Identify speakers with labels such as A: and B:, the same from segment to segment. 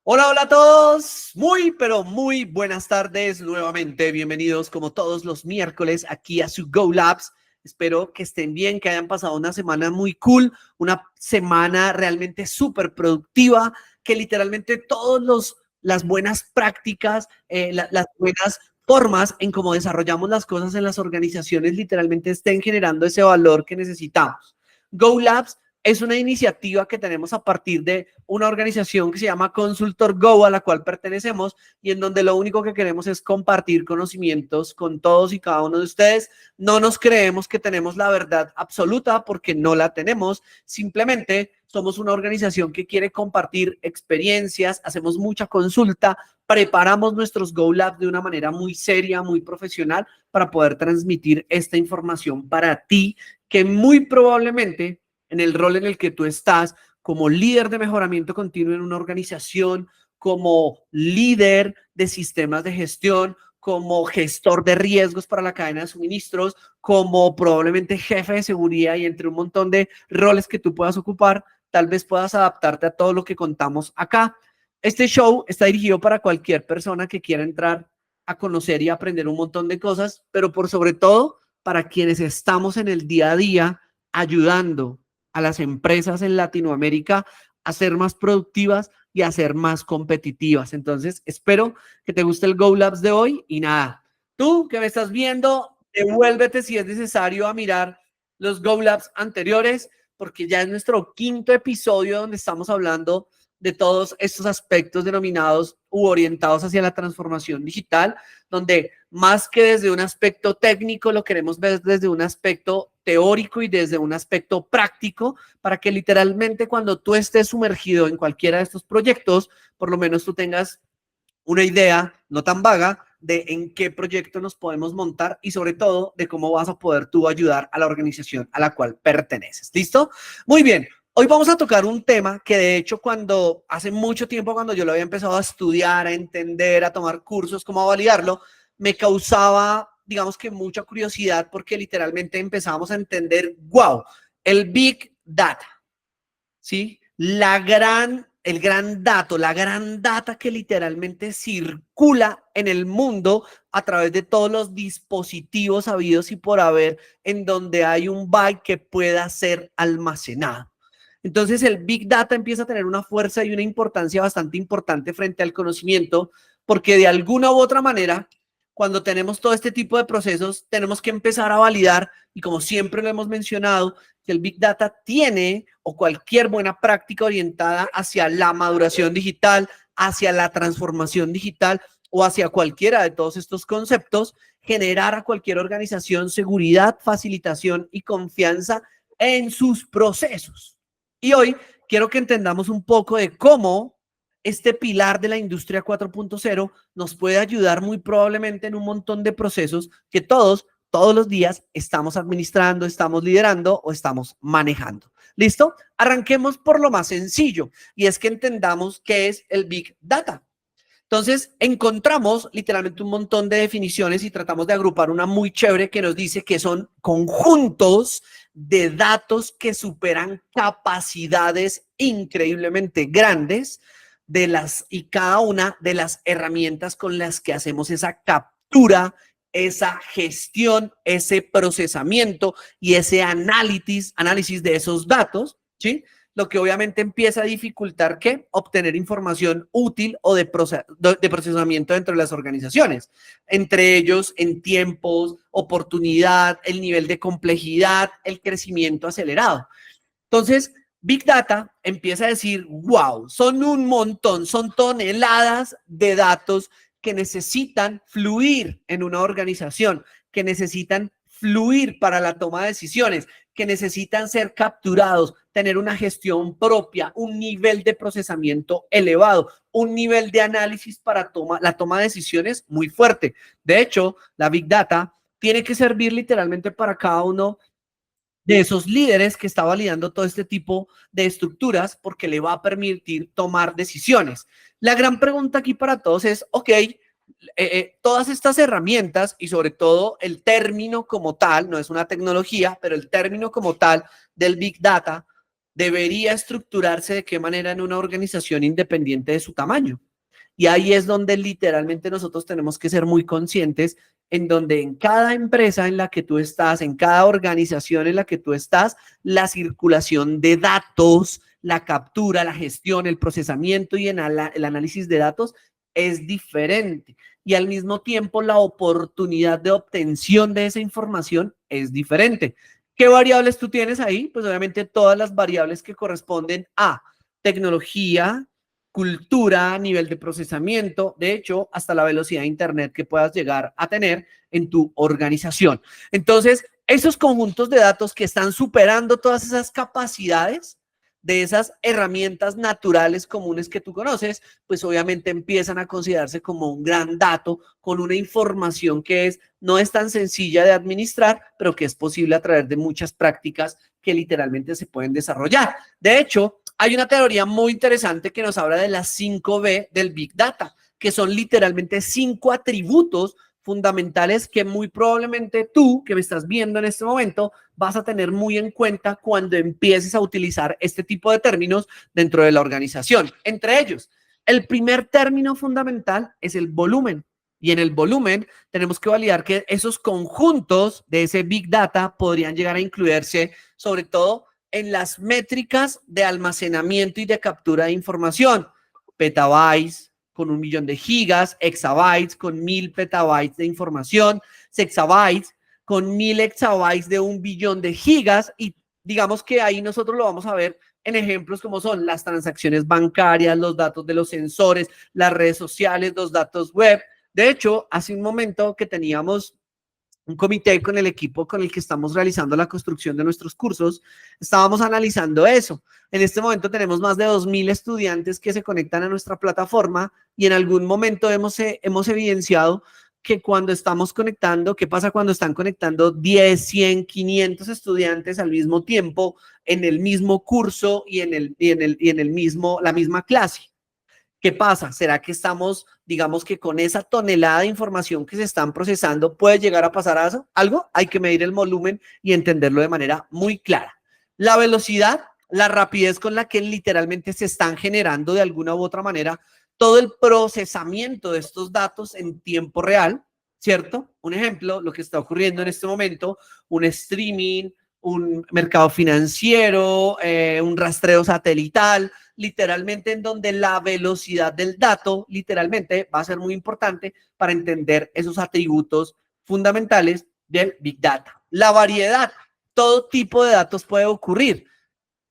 A: Hola, hola a todos. Muy, pero muy buenas tardes nuevamente. Bienvenidos como todos los miércoles aquí a su Go Labs. Espero que estén bien, que hayan pasado una semana muy cool, una semana realmente súper productiva, que literalmente las buenas prácticas, las buenas formas en cómo desarrollamos las cosas en las organizaciones literalmente estén generando ese valor que necesitamos. Go Labs es una iniciativa que tenemos a partir de una organización que se llama Consultor Go, a la cual pertenecemos, y en donde lo único que queremos es compartir conocimientos con todos y cada uno de ustedes. No nos creemos que tenemos la verdad absoluta porque no la tenemos. Simplemente somos una organización que quiere compartir experiencias, hacemos mucha consulta, preparamos nuestros Go Labs de una manera muy seria, muy profesional para poder transmitir esta información para ti, que muy probablemente en el rol en el que tú estás como líder de mejoramiento continuo en una organización, como líder de sistemas de gestión, como gestor de riesgos para la cadena de suministros, como probablemente jefe de seguridad, y entre un montón de roles que tú puedas ocupar, tal vez puedas adaptarte a todo lo que contamos acá. Este show está dirigido para cualquier persona que quiera entrar a conocer y aprender un montón de cosas, pero por sobre todo para quienes estamos en el día a día ayudando a las empresas en Latinoamérica a ser más productivas y a ser más competitivas. Entonces, espero que te guste el Go Labs de hoy y nada, tú que me estás viendo, devuélvete si es necesario a mirar los Go Labs anteriores, porque ya es nuestro quinto episodio donde estamos hablando de todos estos aspectos denominados u orientados hacia la transformación digital, donde más que desde un aspecto técnico lo queremos ver desde un aspecto teórico y desde un aspecto práctico, para que literalmente cuando tú estés sumergido en cualquiera de estos proyectos, por lo menos tú tengas una idea no tan vaga de en qué proyecto nos podemos montar y sobre todo de cómo vas a poder tú ayudar a la organización a la cual perteneces. ¿Listo? Muy bien. Hoy vamos a tocar un tema que de hecho hace mucho tiempo cuando yo lo había empezado a estudiar, a entender, a tomar cursos, cómo a validarlo, me causaba, digamos que mucha curiosidad porque literalmente empezamos a entender, wow, el Big Data, ¿sí? El gran dato, la gran data que literalmente circula en el mundo a través de todos los dispositivos habidos y por haber, en donde hay un byte que pueda ser almacenado. Entonces el Big Data empieza a tener una fuerza y una importancia bastante importante frente al conocimiento, porque de alguna u otra manera, cuando tenemos todo este tipo de procesos, tenemos que empezar a validar, y como siempre lo hemos mencionado, que el Big Data tiene, o cualquier buena práctica orientada hacia la maduración digital, hacia la transformación digital o hacia cualquiera de todos estos conceptos, generar a cualquier organización seguridad, facilitación y confianza en sus procesos. Y hoy quiero que entendamos un poco de cómo este pilar de la industria 4.0 nos puede ayudar muy probablemente en un montón de procesos que todos los días estamos administrando, estamos liderando o estamos manejando. ¿Listo? Arranquemos por lo más sencillo, y es que entendamos qué es el Big Data. Entonces, encontramos literalmente un montón de definiciones y tratamos de agrupar una muy chévere que nos dice que son conjuntos de datos que superan capacidades increíblemente grandes y cada una de las herramientas con las que hacemos esa captura, esa gestión, ese procesamiento y ese análisis de esos datos, ¿sí? Lo que obviamente empieza a dificultar que obtener información útil o de procesamiento dentro de las organizaciones, entre ellos en tiempos, oportunidad, el nivel de complejidad, el crecimiento acelerado. Entonces, Big Data empieza a decir, wow, son un montón, son toneladas de datos que necesitan fluir en una organización, que necesitan fluir para la toma de decisiones, que necesitan ser capturados, tener una gestión propia, un nivel de procesamiento elevado, un nivel de análisis para la toma de decisiones muy fuerte. De hecho, la Big Data tiene que servir literalmente para cada uno de esos líderes que está validando todo este tipo de estructuras, porque le va a permitir tomar decisiones. La gran pregunta aquí para todos es, ok, todas estas herramientas y sobre todo el término como tal, no es una tecnología, pero el término como tal del Big Data, debería estructurarse de qué manera en una organización independiente de su tamaño. Y ahí es donde literalmente nosotros tenemos que ser muy conscientes en donde en cada empresa en la que tú estás, en cada organización en la que tú estás, la circulación de datos, la captura, la gestión, el procesamiento y el análisis de datos es diferente. Y al mismo tiempo la oportunidad de obtención de esa información es diferente. ¿Qué variables tú tienes ahí? Pues obviamente todas las variables que corresponden a tecnología, cultura, nivel de procesamiento, de hecho, hasta la velocidad de internet que puedas llegar a tener en tu organización. Entonces, esos conjuntos de datos que están superando todas esas capacidades de esas herramientas naturales comunes que tú conoces, pues obviamente empiezan a considerarse como un gran dato con una información que no es tan sencilla de administrar, pero que es posible a través de muchas prácticas que literalmente se pueden desarrollar. De hecho, hay una teoría muy interesante que nos habla de las 5B del Big Data, que son literalmente 5 atributos fundamentales que muy probablemente tú, que me estás viendo en este momento, vas a tener muy en cuenta cuando empieces a utilizar este tipo de términos dentro de la organización. Entre ellos, el primer término fundamental es el volumen. Y en el volumen tenemos que validar que esos conjuntos de ese Big Data podrían llegar a incluirse sobre todo en las métricas de almacenamiento y de captura de información. Petabytes con 1.000.000 de gigas, exabytes con 1.000 petabytes de información, sexabytes con 1.000 exabytes de 1 billón de gigas, y digamos que ahí nosotros lo vamos a ver en ejemplos como son las transacciones bancarias, los datos de los sensores, las redes sociales, los datos web. De hecho, hace un momento que teníamos un comité con el equipo con el que estamos realizando la construcción de nuestros cursos, estábamos analizando eso. En este momento tenemos más de 2.000 estudiantes que se conectan a nuestra plataforma y en algún momento hemos evidenciado que cuando estamos conectando, ¿qué pasa cuando están conectando 10, 100, 500 estudiantes al mismo tiempo en el mismo curso y en el mismo, la misma clase? ¿Qué pasa? ¿Será que estamos, digamos que con esa tonelada de información que se están procesando, puede llegar a pasar algo? Hay que medir el volumen y entenderlo de manera muy clara. La velocidad, la rapidez con la que literalmente se están generando de alguna u otra manera todo el procesamiento de estos datos en tiempo real, ¿cierto? Un ejemplo, lo que está ocurriendo en este momento, un streaming, un mercado financiero, un rastreo satelital, literalmente en donde la velocidad del dato literalmente va a ser muy importante para entender esos atributos fundamentales del Big Data. La variedad, todo tipo de datos puede ocurrir,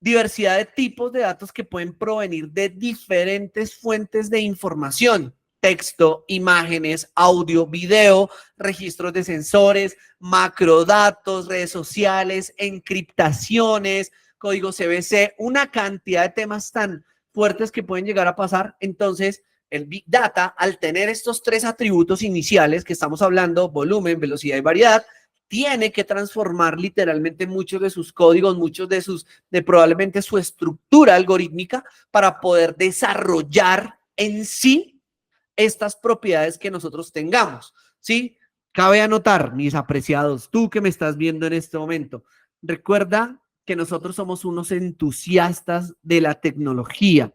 A: diversidad de tipos de datos que pueden provenir de diferentes fuentes de información, texto, imágenes, audio, video, registros de sensores, macrodatos, redes sociales, encriptaciones, código CBC, una cantidad de temas tan fuertes que pueden llegar a pasar. Entonces, el Big Data, al tener estos 3 atributos iniciales que estamos hablando, volumen, velocidad y variedad, tiene que transformar literalmente muchos de sus códigos, muchos de probablemente su estructura algorítmica para poder desarrollar en sí estas propiedades que nosotros tengamos, ¿sí? Cabe anotar, mis apreciados, tú que me estás viendo en este momento, recuerda que nosotros somos unos entusiastas de la tecnología.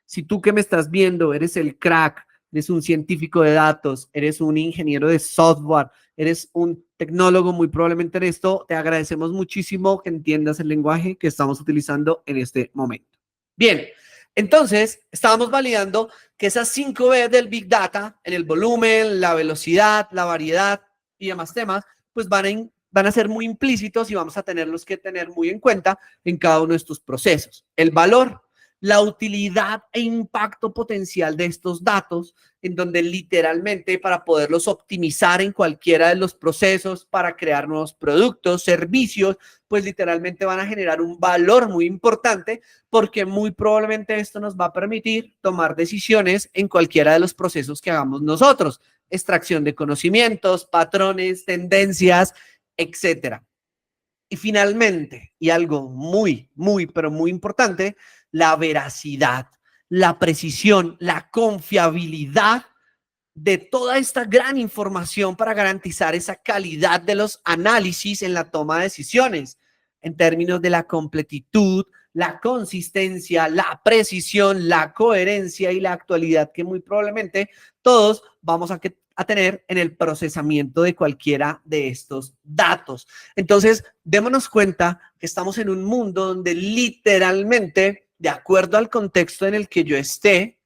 A: Si tú que me estás viendo eres el crack, eres un científico de datos, eres un ingeniero de software, eres un tecnólogo muy probablemente en esto, te agradecemos muchísimo que entiendas el lenguaje que estamos utilizando en este momento. Bien, entonces estábamos validando que esas 5B del Big Data, en el volumen, la velocidad, la variedad y demás temas, pues van a ser muy implícitos y vamos a tenerlos que tener muy en cuenta en cada uno de estos procesos. El valor, la utilidad e impacto potencial de estos datos, en donde literalmente para poderlos optimizar en cualquiera de los procesos, para crear nuevos productos, servicios, pues literalmente van a generar un valor muy importante, porque muy probablemente esto nos va a permitir tomar decisiones en cualquiera de los procesos que hagamos nosotros, extracción de conocimientos, patrones, tendencias, etcétera. Y finalmente, y algo muy, muy, pero muy importante, la veracidad, la precisión, la confiabilidad de toda esta gran información para garantizar esa calidad de los análisis en la toma de decisiones, en términos de la completitud, la consistencia, la precisión, la coherencia y la actualidad que muy probablemente todos vamos a tener en el procesamiento de cualquiera de estos datos. Entonces, démonos cuenta que estamos en un mundo donde literalmente, de acuerdo al contexto en el que yo esté,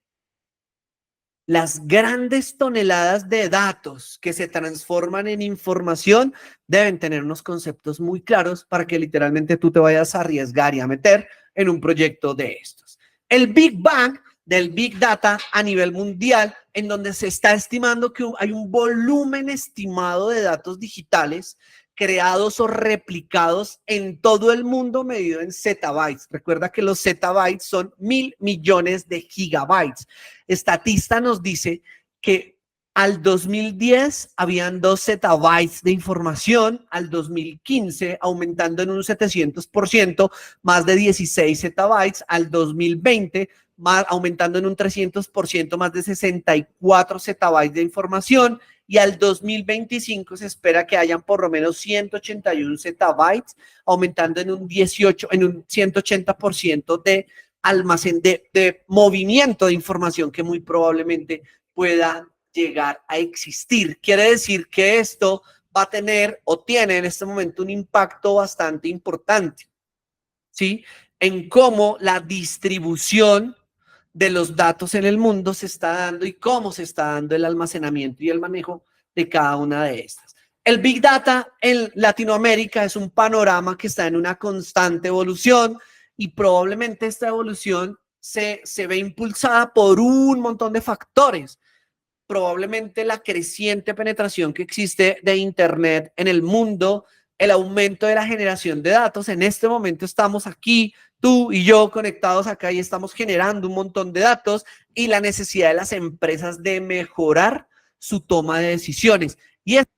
A: las grandes toneladas de datos que se transforman en información deben tener unos conceptos muy claros para que literalmente tú te vayas a arriesgar y a meter en un proyecto de estos. El Big Bang del Big Data a nivel mundial, en donde se está estimando que hay un volumen estimado de datos digitales creados o replicados en todo el mundo medido en zettabytes. Recuerda que los zettabytes son 1.000 millones de gigabytes. Statista nos dice que al 2010 habían 2 zettabytes de información, al 2015 aumentando en un 700%, más de 16 zettabytes, al 2020 aumentando en un 300%, más de 64 zettabytes de información, y al 2025 se espera que hayan por lo menos 181 zettabytes, aumentando en un 180% de almacén de movimiento de información que muy probablemente pueda llegar a existir. Quiere decir que esto va a tener o tiene en este momento un impacto bastante importante, ¿sí? En cómo la distribución de los datos en el mundo se está dando y cómo se está dando el almacenamiento y el manejo de cada una de estas. El Big Data en Latinoamérica es un panorama que está en una constante evolución y probablemente esta evolución se ve impulsada por un montón de factores. Probablemente la creciente penetración que existe de Internet en el mundo, el aumento de la generación de datos. En este momento estamos aquí, tú y yo conectados acá y estamos generando un montón de datos y la necesidad de las empresas de mejorar su toma de decisiones. Y esto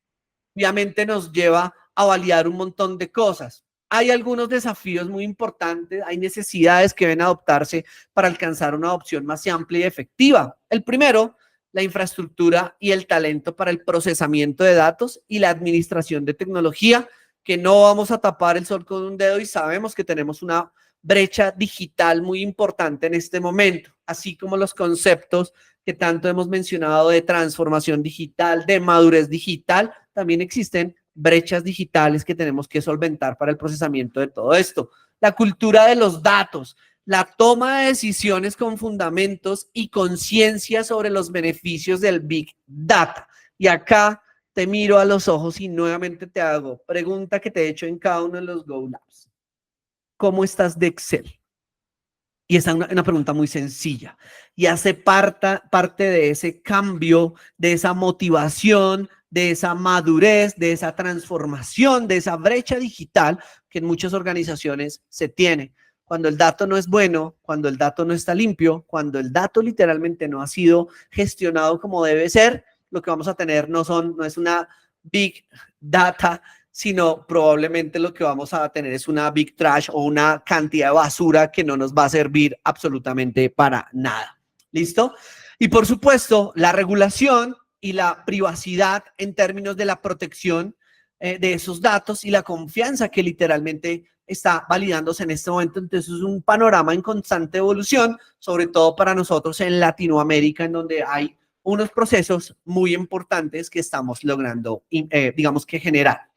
A: obviamente nos lleva a validar un montón de cosas. Hay algunos desafíos muy importantes, hay necesidades que deben adoptarse para alcanzar una adopción más amplia y efectiva. El primero, la infraestructura y el talento para el procesamiento de datos y la administración de tecnología, que no vamos a tapar el sol con un dedo y sabemos que tenemos una brecha digital muy importante en este momento, así como los conceptos que tanto hemos mencionado de transformación digital, de madurez digital, también existen brechas digitales que tenemos que solventar para el procesamiento de todo esto. La cultura de los datos, la toma de decisiones con fundamentos y conciencia sobre los beneficios del Big Data. Y acá te miro a los ojos y nuevamente te hago pregunta que te he hecho en cada uno de los Go Labs. ¿Cómo estás de Excel? Y esa es una pregunta muy sencilla y hace parte de ese cambio, de esa motivación, de esa madurez, de esa transformación, de esa brecha digital que en muchas organizaciones se tiene. Cuando el dato no es bueno, cuando el dato no está limpio, cuando el dato literalmente no ha sido gestionado como debe ser, lo que vamos a tener no es una big data, sino probablemente lo que vamos a tener es una big trash o una cantidad de basura que no nos va a servir absolutamente para nada. ¿Listo? Y por supuesto, la regulación y la privacidad en términos de la protección de esos datos y la confianza que literalmente está validándose en este momento. Entonces es un panorama en constante evolución, sobre todo para nosotros en Latinoamérica, en donde hay unos procesos muy importantes que estamos logrando, digamos que generar.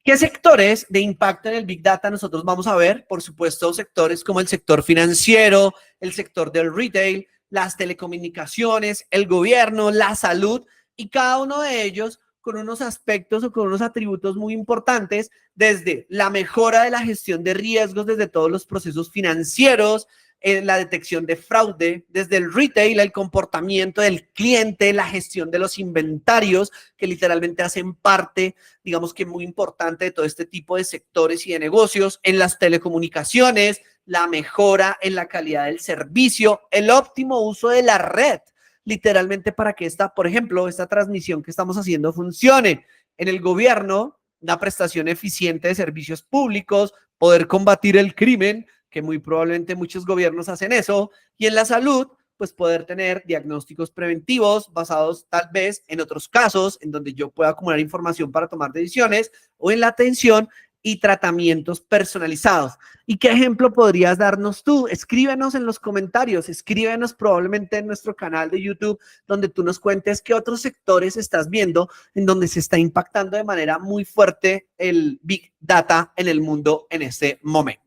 A: ¿Qué sectores de impacto en el Big Data nosotros vamos a ver? Por supuesto, sectores como el sector financiero, el sector del retail, las telecomunicaciones, el gobierno, la salud, y cada uno de ellos con unos aspectos o con unos atributos muy importantes, desde la mejora de la gestión de riesgos, desde todos los procesos financieros, la detección de fraude, desde el retail, el comportamiento del cliente, la gestión de los inventarios, que literalmente hacen parte, digamos que muy importante de todo este tipo de sectores y de negocios, en las telecomunicaciones, la mejora en la calidad del servicio, el óptimo uso de la red, literalmente para que por ejemplo, esta transmisión que estamos haciendo funcione. En el gobierno, la prestación eficiente de servicios públicos, poder combatir el crimen, que muy probablemente muchos gobiernos hacen eso, y en la salud, pues poder tener diagnósticos preventivos basados tal vez en otros casos en donde yo pueda acumular información para tomar decisiones, o en la atención y tratamientos personalizados. ¿Y qué ejemplo podrías darnos tú? Escríbenos en los comentarios, escríbenos probablemente en nuestro canal de YouTube, donde tú nos cuentes qué otros sectores estás viendo en donde se está impactando de manera muy fuerte el Big Data en el mundo en este momento.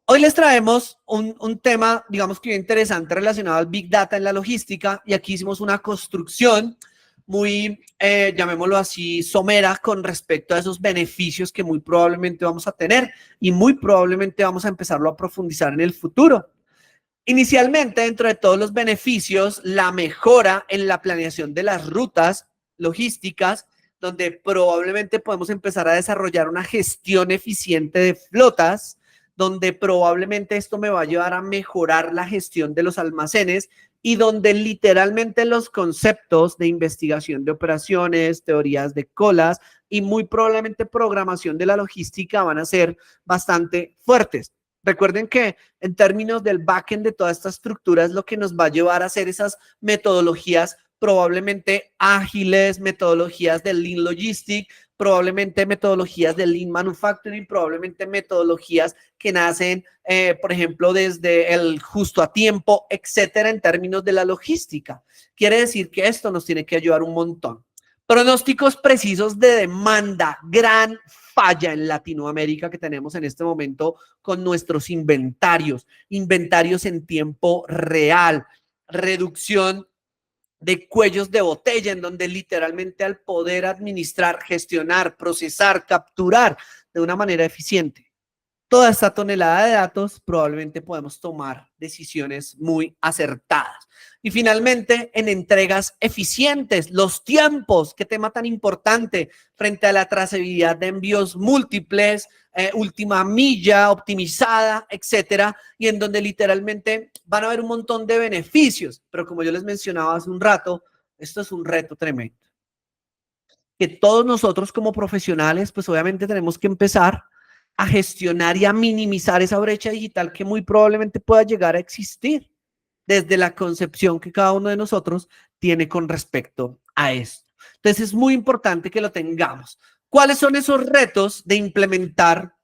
A: Hoy les traemos un tema, digamos que interesante relacionado al Big Data en la logística, y aquí hicimos una construcción muy, llamémoslo así, somera con respecto a esos beneficios que muy probablemente vamos a tener y muy probablemente vamos a empezarlo a profundizar en el futuro. Inicialmente, dentro de todos los beneficios, la mejora en la planeación de las rutas logísticas, donde probablemente podemos empezar a desarrollar una gestión eficiente de flotas, donde probablemente esto me va a llevar a mejorar la gestión de los almacenes y donde literalmente los conceptos de investigación de operaciones, teorías de colas y muy probablemente programación de la logística van a ser bastante fuertes. Recuerden que en términos del backend de toda esta estructura es lo que nos va a llevar a hacer esas metodologías probablemente ágiles, metodologías de Lean Logistics, probablemente metodologías de Lean Manufacturing, probablemente metodologías que nacen, por ejemplo, desde el justo a tiempo, etcétera, en términos de la logística. Quiere decir que esto nos tiene que ayudar un montón. Pronósticos precisos de demanda, gran falla en Latinoamérica que tenemos en este momento con nuestros inventarios en tiempo real, reducción de cuellos de botella, en donde literalmente al poder administrar, gestionar, procesar, capturar de una manera eficiente toda esta tonelada de datos, probablemente podemos tomar decisiones muy acertadas. Y finalmente, en entregas eficientes, los tiempos, qué tema tan importante frente a la trazabilidad de envíos múltiples, última milla, optimizada, etcétera, y en donde literalmente van a haber un montón de beneficios, pero como yo les mencionaba hace un rato, esto es un reto tremendo. Que todos nosotros como profesionales, pues obviamente tenemos que empezar a gestionar y a minimizar esa brecha digital que muy probablemente pueda llegar a existir desde la concepción que cada uno de nosotros tiene con respecto a esto. Entonces es muy importante que lo tengamos. ¿Cuáles son esos retos de implementar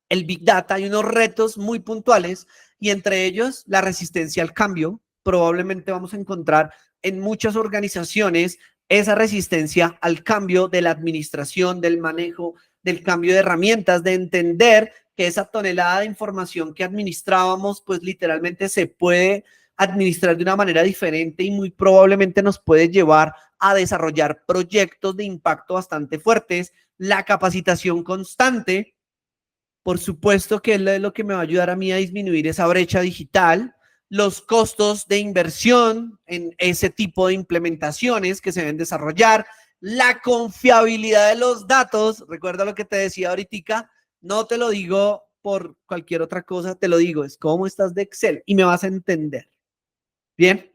A: el Big Data? Hay unos retos muy puntuales y entre ellos la resistencia al cambio. Probablemente vamos a encontrar en muchas organizaciones esa resistencia al cambio de la administración, del manejo, del cambio de herramientas, de entender que esa tonelada de información que administrábamos, pues literalmente se puede administrar de una manera diferente y muy probablemente nos puede llevar a desarrollar proyectos de impacto bastante fuertes, la capacitación constante. Por supuesto que es lo que me va a ayudar a mí a disminuir esa brecha digital, los costos de inversión en ese tipo de implementaciones que se deben desarrollar, la confiabilidad de los datos. Recuerda lo que te decía ahorita, no te lo digo por cualquier otra cosa, te lo digo, es cómo estás de Excel y me vas a entender. Bien,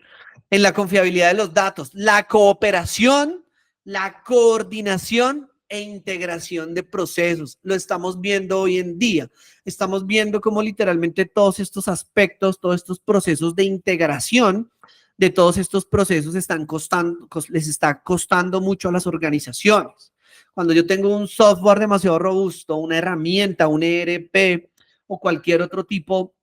A: en la confiabilidad de los datos, la cooperación, la coordinación e integración de procesos. Lo estamos viendo hoy en día. Estamos viendo cómo literalmente todos estos aspectos, todos estos procesos de integración de todos estos procesos les está costando mucho a las organizaciones. Cuando yo tengo un software demasiado robusto, una herramienta, un ERP o cualquier otro tipo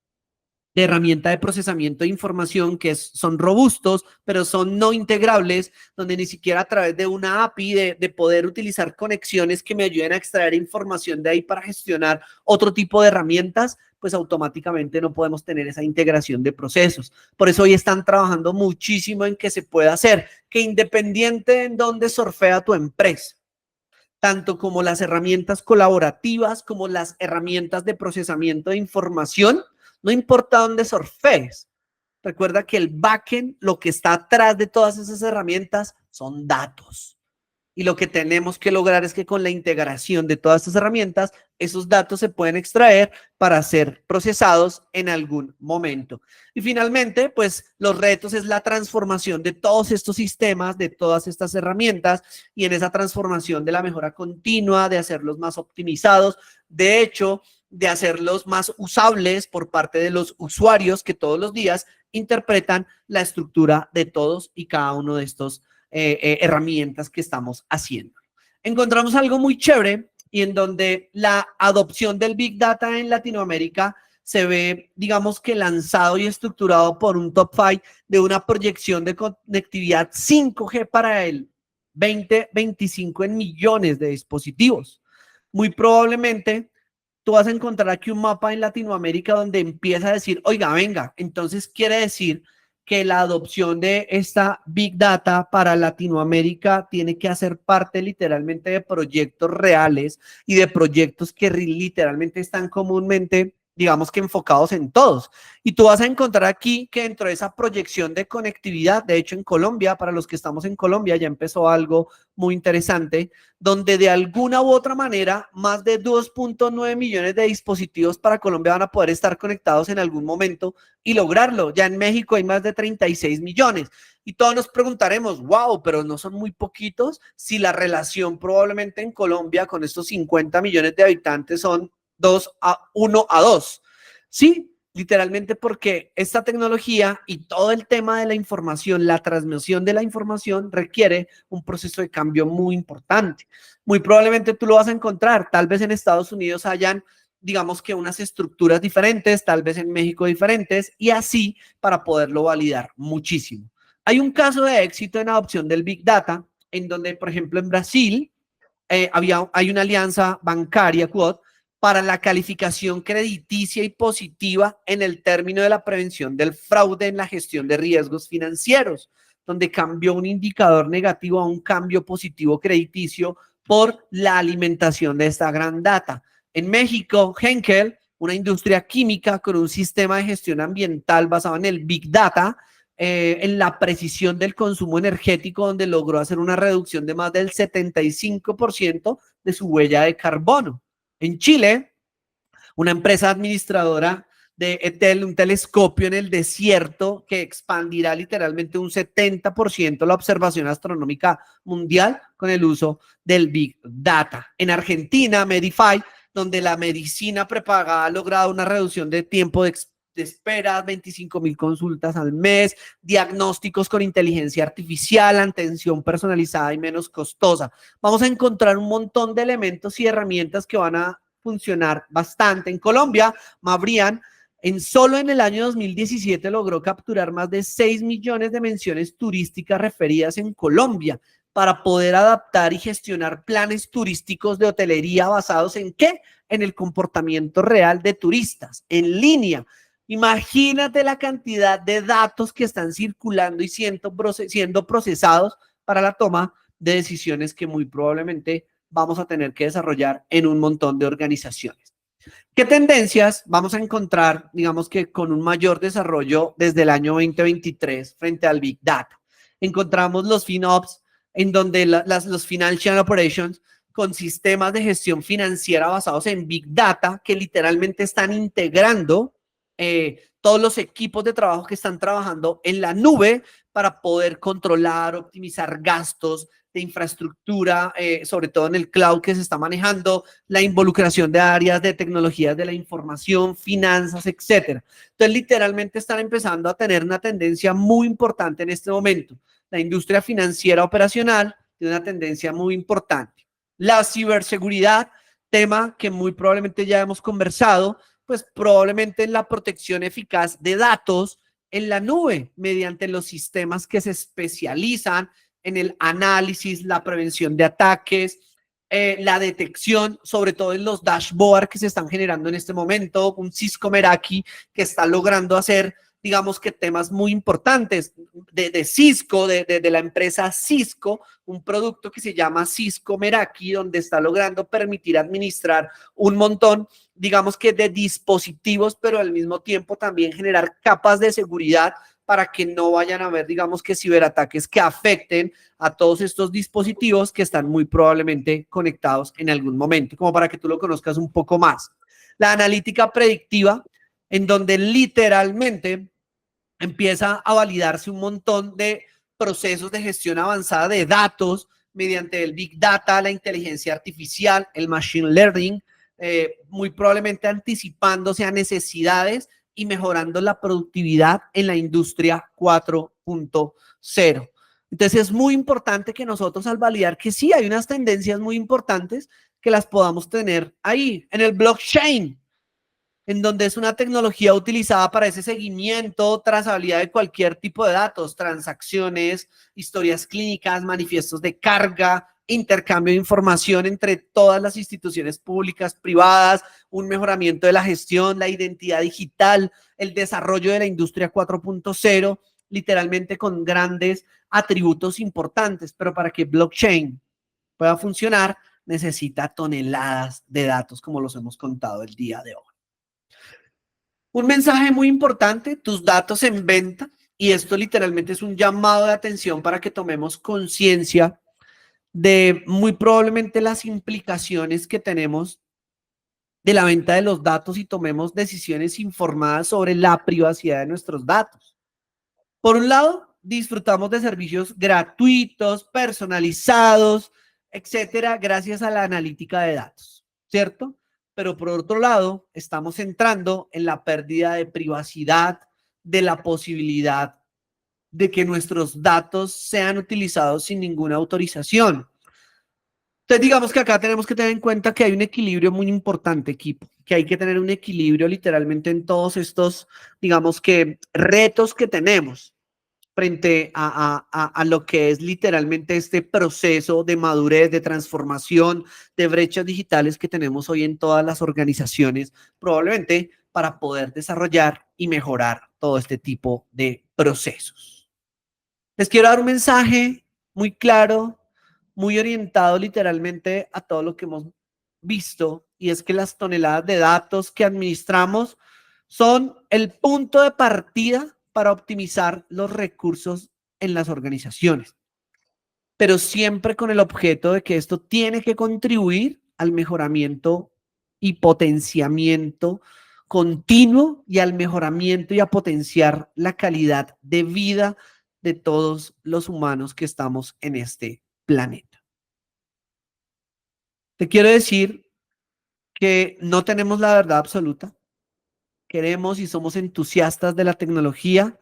A: de herramienta de procesamiento de información son robustos, pero son no integrables, donde ni siquiera a través de una API de poder utilizar conexiones que me ayuden a extraer información de ahí para gestionar otro tipo de herramientas, pues automáticamente no podemos tener esa integración de procesos. Por eso hoy están trabajando muchísimo en que se pueda hacer, que independiente en dónde surfea tu empresa, tanto como las herramientas colaborativas, como las herramientas de procesamiento de información, no importa dónde surfees. Recuerda que el backend, lo que está atrás de todas esas herramientas, son datos. Y lo que tenemos que lograr es que con la integración de todas estas herramientas, esos datos se pueden extraer para ser procesados en algún momento. Y finalmente, pues los retos es la transformación de todos estos sistemas, de todas estas herramientas, y en esa transformación de la mejora continua, de hacerlos más optimizados, de hecho, de hacerlos más usables por parte de los usuarios que todos los días interpretan la estructura de todos y cada uno de estos herramientas que estamos haciendo. Encontramos algo muy chévere y en donde la adopción del Big Data en Latinoamérica se ve, digamos que lanzado y estructurado por un top 5 de una proyección de conectividad 5G para el 2025 en millones de dispositivos. Muy probablemente tú vas a encontrar aquí un mapa en Latinoamérica donde empieza a decir, oiga, venga, entonces quiere decir que la adopción de esta Big Data para Latinoamérica tiene que hacer parte literalmente de proyectos reales y de proyectos que literalmente están comúnmente, digamos que enfocados en todos. Y tú vas a encontrar aquí que dentro de esa proyección de conectividad, de hecho en Colombia, para los que estamos en Colombia, ya empezó algo muy interesante, donde de alguna u otra manera más de 2.9 millones de dispositivos para Colombia van a poder estar conectados en algún momento y lograrlo. Ya en México hay más de 36 millones. Y todos nos preguntaremos, wow, pero no son muy poquitos si la relación probablemente en Colombia con estos 50 millones de habitantes son 1 a 2. Sí, literalmente porque esta tecnología y todo el tema de la información, la transmisión de la información requiere un proceso de cambio muy importante. Muy probablemente tú lo vas a encontrar, tal vez en Estados Unidos hayan, digamos que unas estructuras diferentes, tal vez en México diferentes, y así para poderlo validar muchísimo. Hay un caso de éxito en adopción del Big Data, en donde, por ejemplo, en Brasil hay una alianza bancaria, Quod, para la calificación crediticia y positiva en el término de la prevención del fraude en la gestión de riesgos financieros, donde cambió un indicador negativo a un cambio positivo crediticio por la alimentación de esta gran data. En México, Henkel, una industria química con un sistema de gestión ambiental basado en el Big Data, en la precisión del consumo energético, donde logró hacer una reducción de más del 75% de su huella de carbono. En Chile, una empresa administradora de ETEL, un telescopio en el desierto que expandirá literalmente un 70% la observación astronómica mundial con el uso del Big Data. En Argentina, Medify, donde la medicina prepagada ha logrado una reducción de tiempo de espera, 25,000 consultas al mes, diagnósticos con inteligencia artificial, atención personalizada y menos costosa. Vamos a encontrar un montón de elementos y herramientas que van a funcionar bastante. En Colombia, Mabrián, solo en el año 2017 logró capturar más de 6 millones de menciones turísticas referidas en Colombia para poder adaptar y gestionar planes turísticos de hotelería basados en ¿qué? En el comportamiento real de turistas, en línea. Imagínate la cantidad de datos que están circulando y siendo procesados para la toma de decisiones que muy probablemente vamos a tener que desarrollar en un montón de organizaciones. ¿Qué tendencias vamos a encontrar, digamos que con un mayor desarrollo desde el año 2023 frente al Big Data? Encontramos los FinOps, en donde los Financial Operations, con sistemas de gestión financiera basados en Big Data, que literalmente están integrando todos los equipos de trabajo que están trabajando en la nube para poder controlar, optimizar gastos de infraestructura, sobre todo en el cloud que se está manejando, la involucración de áreas de tecnologías de la información, finanzas, etcétera. Entonces, literalmente están empezando a tener una tendencia muy importante en este momento. La industria financiera operacional tiene una tendencia muy importante. La ciberseguridad, tema que muy probablemente ya hemos conversado, pues probablemente en la protección eficaz de datos en la nube mediante los sistemas que se especializan en el análisis, la prevención de ataques, la detección, sobre todo en los dashboards que se están generando en este momento, un Cisco Meraki que está logrando hacer, digamos que temas muy importantes de Cisco, de la empresa Cisco, un producto que se llama Cisco Meraki, donde está logrando permitir administrar un montón, digamos que de dispositivos, pero al mismo tiempo también generar capas de seguridad para que no vayan a haber, digamos que ciberataques que afecten a todos estos dispositivos que están muy probablemente conectados en algún momento, como para que tú lo conozcas un poco más. La analítica predictiva, en donde literalmente empieza a validarse un montón de procesos de gestión avanzada de datos mediante el Big Data, la inteligencia artificial, el Machine Learning, muy probablemente anticipándose a necesidades y mejorando la productividad en la industria 4.0. Entonces es muy importante que nosotros al validar que sí hay unas tendencias muy importantes, que las podamos tener ahí, en el blockchain, en donde es una tecnología utilizada para ese seguimiento, trazabilidad de cualquier tipo de datos, transacciones, historias clínicas, manifiestos de carga, intercambio de información entre todas las instituciones públicas, privadas, un mejoramiento de la gestión, la identidad digital, el desarrollo de la industria 4.0, literalmente con grandes atributos importantes, pero para que blockchain pueda funcionar, necesita toneladas de datos, como los hemos contado el día de hoy. Un mensaje muy importante, tus datos en venta, y esto literalmente es un llamado de atención para que tomemos conciencia de muy probablemente las implicaciones que tenemos de la venta de los datos y tomemos decisiones informadas sobre la privacidad de nuestros datos. Por un lado, disfrutamos de servicios gratuitos, personalizados, etcétera, gracias a la analítica de datos, ¿cierto? Pero por otro lado, estamos entrando en la pérdida de privacidad, de la posibilidad de que nuestros datos sean utilizados sin ninguna autorización. Entonces, digamos que acá tenemos que tener en cuenta que hay un equilibrio muy importante, equipo, que hay que tener un equilibrio literalmente en todos estos, digamos que, retos que tenemos frente a lo que es literalmente este proceso de madurez, de transformación, de brechas digitales que tenemos hoy en todas las organizaciones, probablemente para poder desarrollar y mejorar todo este tipo de procesos. Les quiero dar un mensaje muy claro, muy orientado literalmente a todo lo que hemos visto, y es que las toneladas de datos que administramos son el punto de partida para optimizar los recursos en las organizaciones, pero siempre con el objeto de que esto tiene que contribuir al mejoramiento y potenciamiento continuo y al mejoramiento y a potenciar la calidad de vida de todos los humanos que estamos en este planeta. Te quiero decir que no tenemos la verdad absoluta. Queremos y somos entusiastas de la tecnología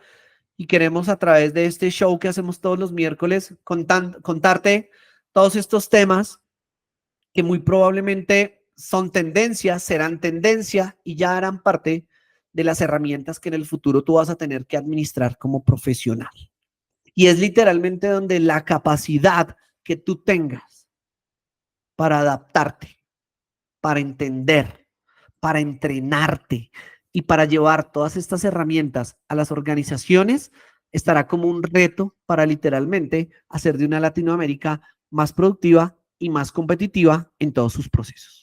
A: y queremos a través de este show que hacemos todos los miércoles contarte todos estos temas que muy probablemente son tendencias, serán tendencia y ya harán parte de las herramientas que en el futuro tú vas a tener que administrar como profesional. Y es literalmente donde la capacidad que tú tengas para adaptarte, para entender, para entrenarte y para llevar todas estas herramientas a las organizaciones estará como un reto para literalmente hacer de una Latinoamérica más productiva y más competitiva en todos sus procesos.